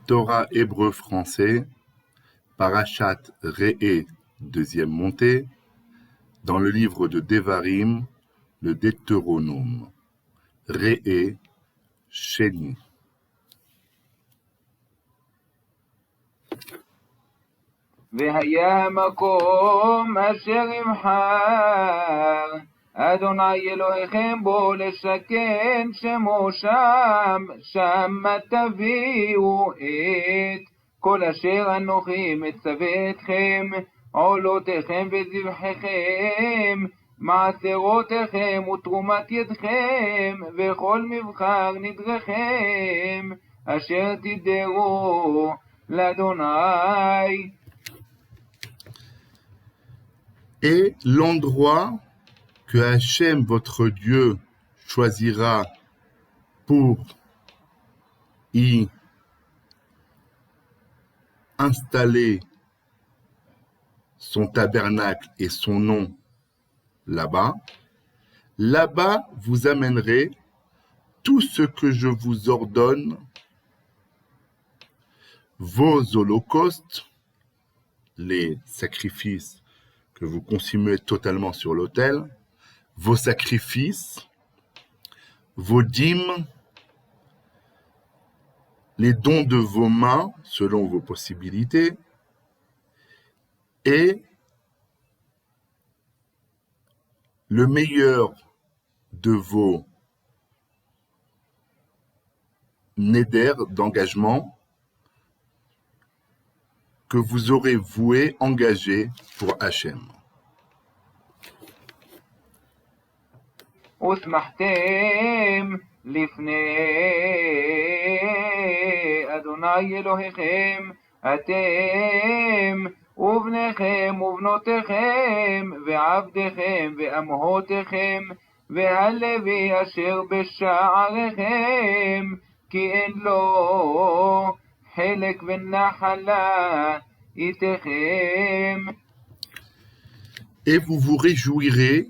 Torah hébreu français, Parashat Re'e, deuxième montée, dans le livre de Devarim, le Deutéronome. Re'e, Sheni. והיה מקום אשר יבחר אדוני אלוהיכם בו לשכן שמו שם, שמה תביאו את כל אשר אנוכי מצווה אתכם, עולותיכם וזבחיכם, מעשרותיכם ותרומת ידכם, וכל מבחר נדריכם, אשר תדרו לאדוני. Et l'endroit que Hachem, votre Dieu, choisira pour y installer son tabernacle et son nom là-bas, vous amènerez tout ce que je vous ordonne, vos holocaustes, les sacrifices que vous consumez totalement sur l'autel, vos sacrifices, vos dîmes, les dons de vos mains selon vos possibilités, et le meilleur de vos néders d'engagement que vous aurez voué, engagé pour Hachem. ושמחתם לפני אדוני אלוהיכם, אתם ובניכם ובנותיכם ועבדיכם ואמהותיכם והלוי אשר בשעריכם, כי אין לו חלק ונחלה איתכם. Et vous vous réjouirez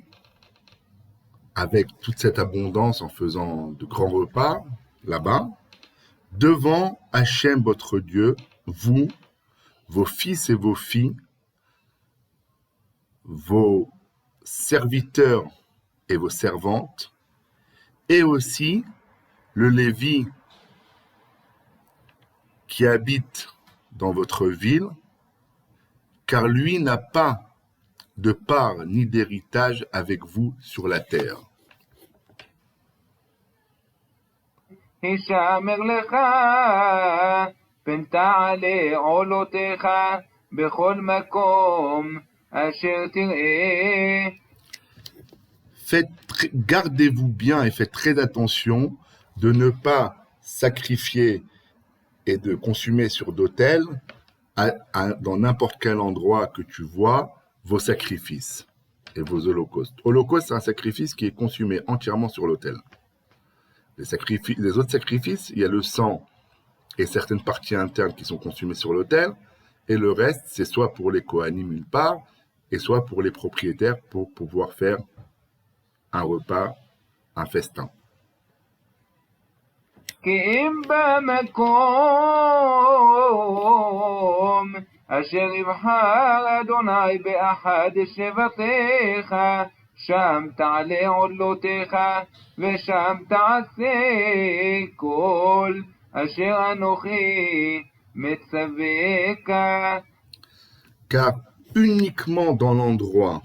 avec toute cette abondance en faisant de grands repas là-bas, devant Hachem votre Dieu, vous, vos fils et vos filles, vos serviteurs et vos servantes, et aussi le Lévi qui habite dans votre ville, car lui n'a pas de part ni d'héritage avec vous sur la terre. הישמר לך פן תעלה עולותיך בכל מקום אשר תראה. Gardez-vous bien et faites très attention de ne pas sacrifier et de consumer sur d'autel dans n'importe quel endroit que tu vois vos sacrifices et vos holocaustes. Holocauste, c'est un sacrifice qui est consumé entièrement sur l'autel. Les autres sacrifices, il y a le sang et certaines parties internes qui sont consumées sur l'autel, et le reste, c'est soit pour les Kohanim une part, et soit pour les propriétaires pour pouvoir faire un repas, un festin. כי אם במקום אשר יבחר אדוני באחד שבטיך, שם תעלה עולותיך, ושם תעשה כל אשר אנוכי מצווך. Car uniquement dans l'endroit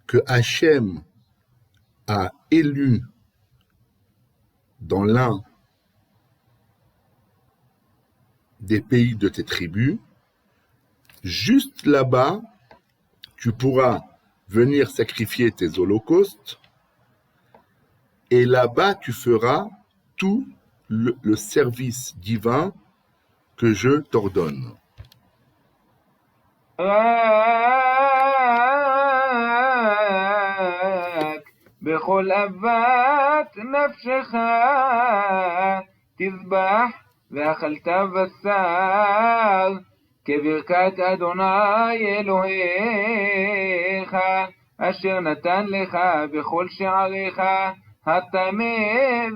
que Hachem a élu dans l'un des pays de tes tribus, juste là-bas, tu pourras venir sacrifier tes holocaustes, et là-bas, tu feras tout le service divin que je t'ordonne. בכל אהבת נפשך תזבח, ואכלת בשר כברכת אדוני אלוהיך, אשר נתן לך בכל שעריך, הטמא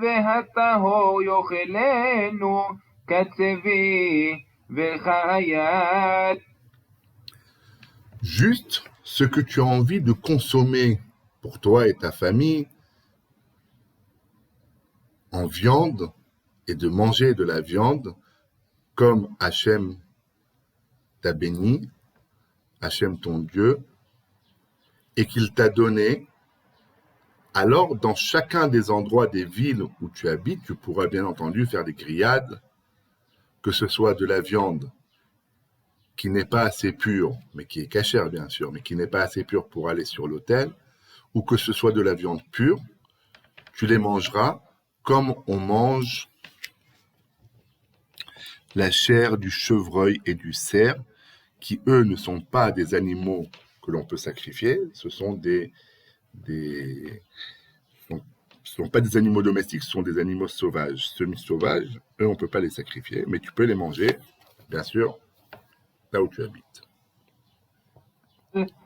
והטהור יאכלנו, כצבי וחייל. Juste ce que tu as envie de consommer pour toi et ta famille en viande et de manger de la viande comme Hachem t'a béni, Hachem ton Dieu, et qu'il t'a donné. Alors, dans chacun des endroits des villes où tu habites, tu pourras bien entendu faire des grillades, que ce soit de la viande qui n'est pas assez pure, mais qui est cachère bien sûr, mais qui n'est pas assez pure pour aller sur l'autel, ou que ce soit de la viande pure, tu les mangeras comme on mange la chair du chevreuil et du cerf, qui eux ne sont pas des animaux que l'on peut sacrifier, ce sont ce sont pas des animaux domestiques, ce sont des animaux sauvages, semi-sauvages. Eux, on peut pas les sacrifier, mais tu peux les manger, bien sûr, là où tu habites.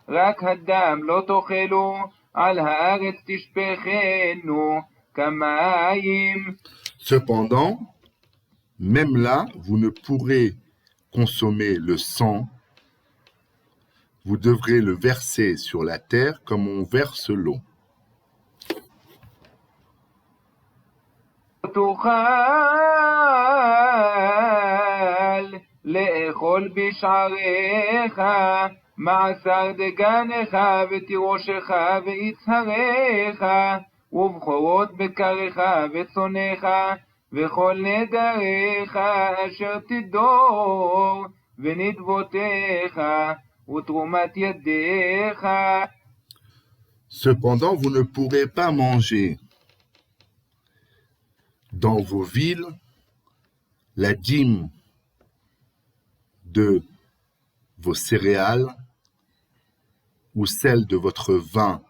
רק הדם לא תאכלו, על הארץ תשפכנו כמים. Cependant, même là, vous ne pourrez consommer le sang, vous devrez le verser sur la terre comme on verse l'eau. תוכל לאכול בשעריך מעשר דגנך ותירושך ויצהריך ובכורות בקריך וצונך וכל נדריך אשר תדור ונדבותיך ותרומת ידיך. Cependant, vous ne pourrez pas manger dans vos villes la dîme de vos céréales ou celle de votre vin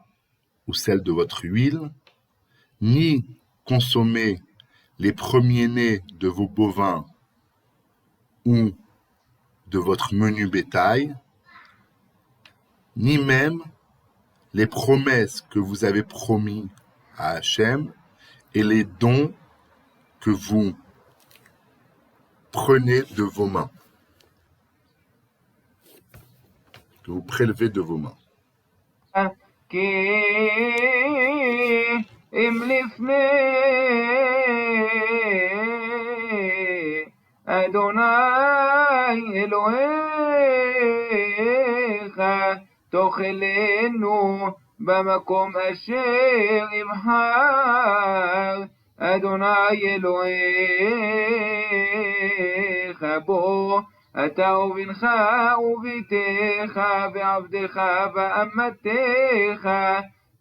ou celle de votre huile, ni consommer les premiers-nés de vos bovins ou de votre menu bétail, ni même les promesses que vous avez promis à Hachem et les dons que vous prenez de vos mains, que vous prélevez de vos mains. כי אם לפני אדוני אלוהיך תאכלנו במקום אשר יבחר אדוני אלוהיך בו אתה ובנך וביתך ועבדך ואמתך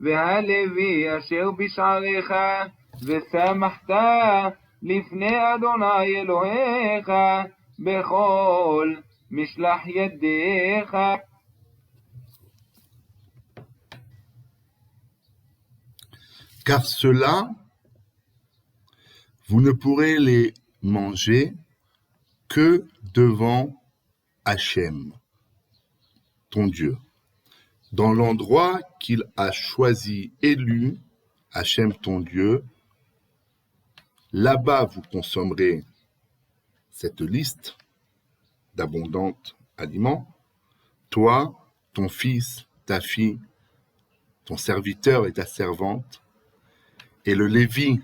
והלוי אשר בשעריך ושמחת לפני אדוני אלוהיך בכל משלח ידיך. Car cela, vous ne pourrez les manger que devant Hachem, ton Dieu, dans l'endroit qu'il a choisi, élu, Hachem, ton Dieu. Là-bas, vous consommerez cette liste d'abondants aliments, toi, ton fils, ta fille, ton serviteur et ta servante, et le Lévi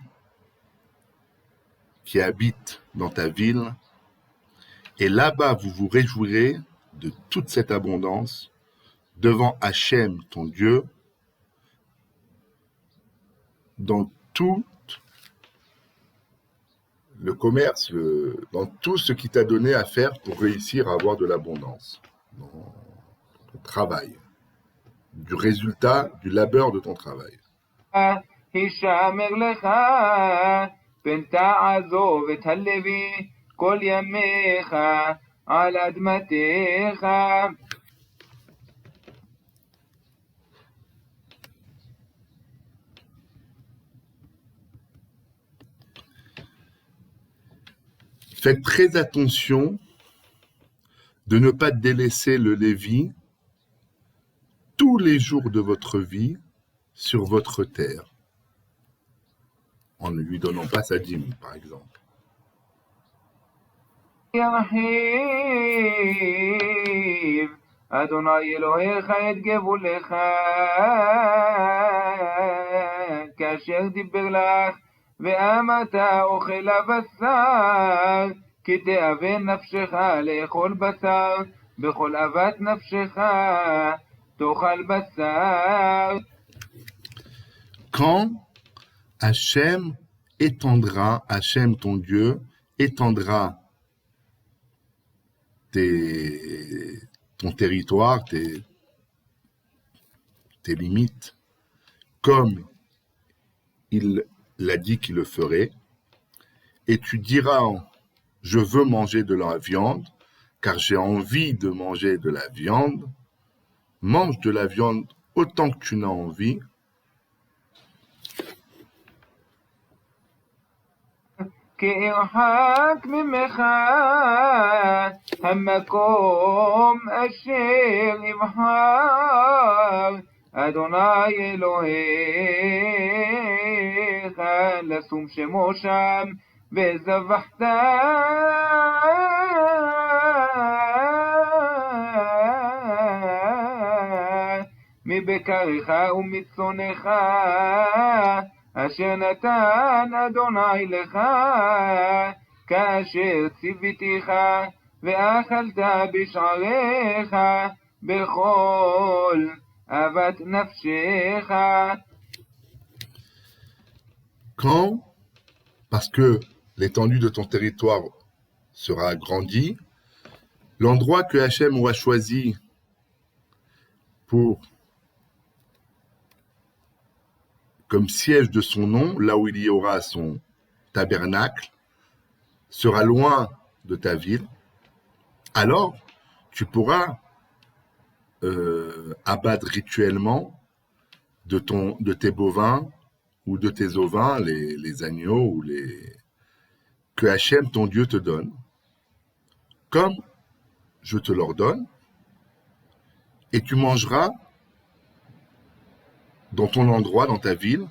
qui habite dans ta ville. Et là-bas, vous vous réjouirez de toute cette abondance devant Hachem, ton Dieu, dans tout le commerce, dans tout ce qui t'a donné à faire pour réussir à avoir de l'abondance, dans ton travail, du résultat, du labeur de ton travail. הישמר לך פן תעזוב את הלוי כל ימיך על אדמתך. Faites très attention de ne pas délaisser le Lévi tous les jours de votre vie sur votre terre, en ne lui donnant pas sa dîme, par exemple. ירחיב אדוני אלוהיך את גבולך כאשר דיבר לך ואמרת אוכל הבשר כי תאבן נפשך לאכול בשר בכל אהבת נפשך תאכל בשר. Quand Hachem étendra, Hachem ton Dieu, étendra ton territoire, tes limites, comme il l'a dit qu'il le ferait, et tu diras, je veux manger de la viande, car j'ai envie de manger de la viande, mange de la viande autant que tu n'as envie. כי ירחק ממך המקום אשר יבחר אדוני אלוהיך לשום שמו שם וזבחת מבקריך ומצונך אשר נתן אדוני לך כאשר ציוויתיך ואכלת בשעריך בכל אהבת נפשך. Quand, parce que l'étendue de ton territoire sera agrandie, l'endroit que Hachem aura choisi pour comme siège de son nom, là où il y aura son tabernacle, sera loin de ta ville, alors tu pourras abattre rituellement de tes bovins ou de tes ovins, les agneaux ou que Hachem, ton Dieu, te donne, comme je te l'ordonne, et tu mangeras dans ton endroit, dans ta ville,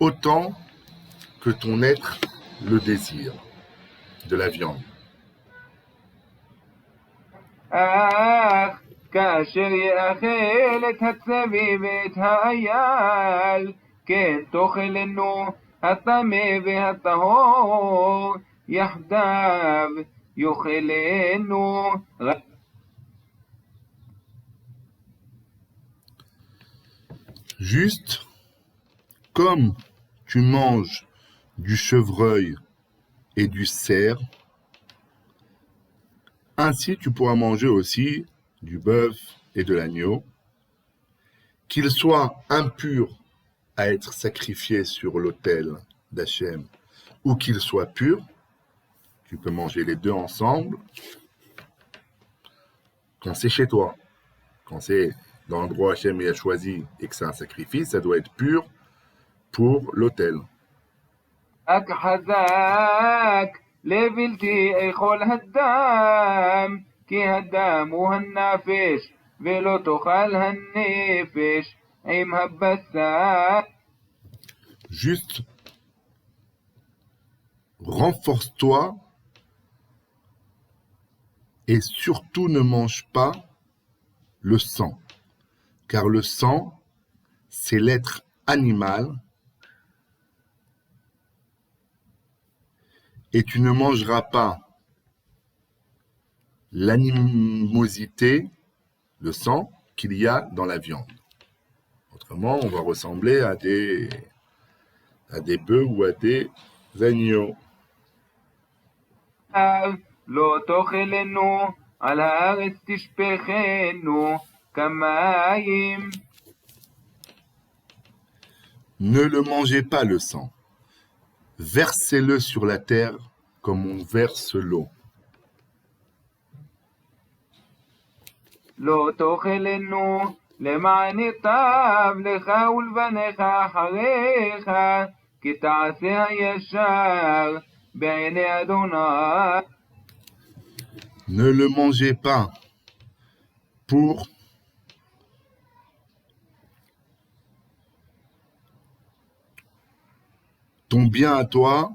autant que ton être le désire, de la viande. כאשר יאכל את הצבי ואת האייל, כן תאכלנו הטמא והטהור, יחדיו יאכלנו. Juste comme tu manges du chevreuil et du cerf, ainsi tu pourras manger aussi du bœuf et de l'agneau, qu'ils soient impurs à être sacrifiés sur l'autel d'Hachem ou qu'ils soient purs, tu peux manger les deux ensemble quand c'est chez toi. Quand c'est dans l'endroit où Hachem a choisi et que c'est un sacrifice, ça doit être pur pour l'autel. רק חזק לבלתי אכול הדם, כי הדם הוא הנפש, ולא תאכל הנפש עם הבשר. Juste, renforce-toi et surtout ne mange pas le sang, car le sang, c'est l'être animal et tu ne mangeras pas l'animosité, le sang qu'il y a dans la viande. Autrement, on va ressembler à des bœufs ou à des agneaux. לא תאכלנו על הארץ תשפכנו כמים. Ne le mangez pas le sang. Versez-le sur la terre comme on verse l'eau. לא תאכלנו למען יטב לך ולבניך אחריך, כי תעשה הישר בעיני אדוני. Ne le mangez pas pour ton bien à toi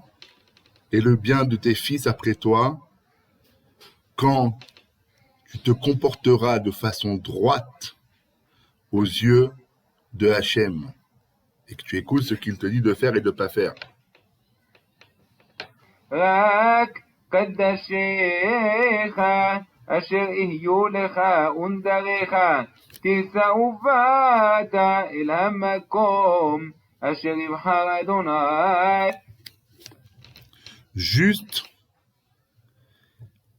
et le bien de tes fils après toi, quand tu te comporteras de façon droite aux yeux de Hachem et que tu écoutes ce qu'il te dit de faire et de ne pas faire. רק קדשיך אשר יהיו לך ונדריך תישא ובאת אל המקום אשר יבחר אדוני. Juste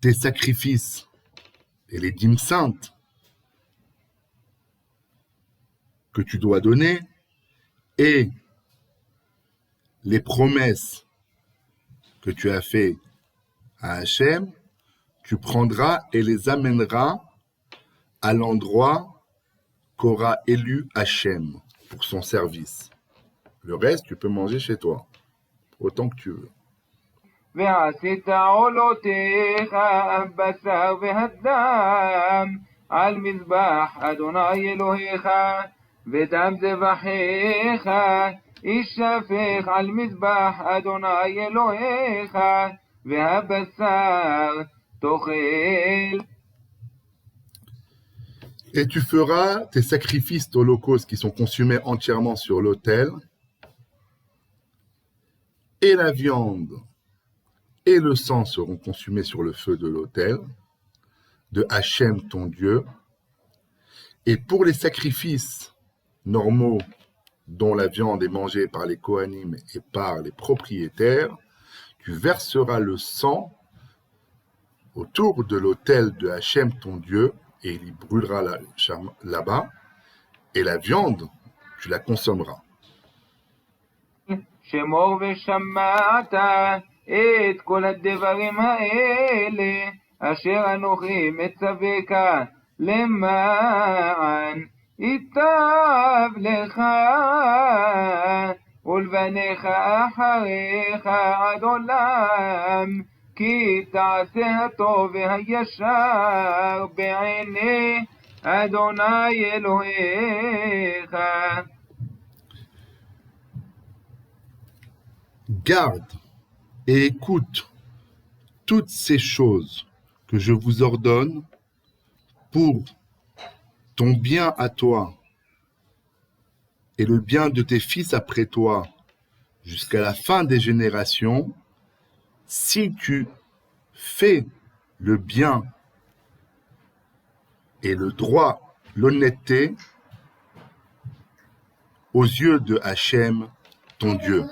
tes sacrifices et les dîmes saintes que tu dois donner et les promesses que tu as fait à Hachem, tu prendras et les amèneras à l'endroit qu'aura élu Hachem pour son service. Le reste, tu peux manger chez toi, autant que tu veux. ועשית עולותיך הבשר והדם על מזבח אדוני אלוהיך ודם זבחיך יישפך על מזבח אדוני אלוהיך והבשר תאכל. Et tu feras tes sacrifices d'holocauste qui sont consumés entièrement sur l'autel, et la viande et le sang seront consumés sur le feu de l'autel de Hachem ton Dieu. Et pour les sacrifices normaux dont la viande est mangée par les Kohanim et par les propriétaires, tu verseras le sang autour de l'autel de Hachem ton Dieu et il y brûlera là-bas, et la viande, tu la consommeras. שמור ושמעת את כל הדברים האלה אשר אנוכי מצווך למען ייטב לך ולבניך אחריך עד עולם כי תעשה הטוב והישר בעיני אדוני אלוהיך. Garde et écoute toutes ces choses que je vous ordonne pour ton bien à toi et le bien de tes fils après toi jusqu'à la fin des générations, si tu fais le bien et le droit, l'honnêteté aux yeux de Hachem, ton Dieu.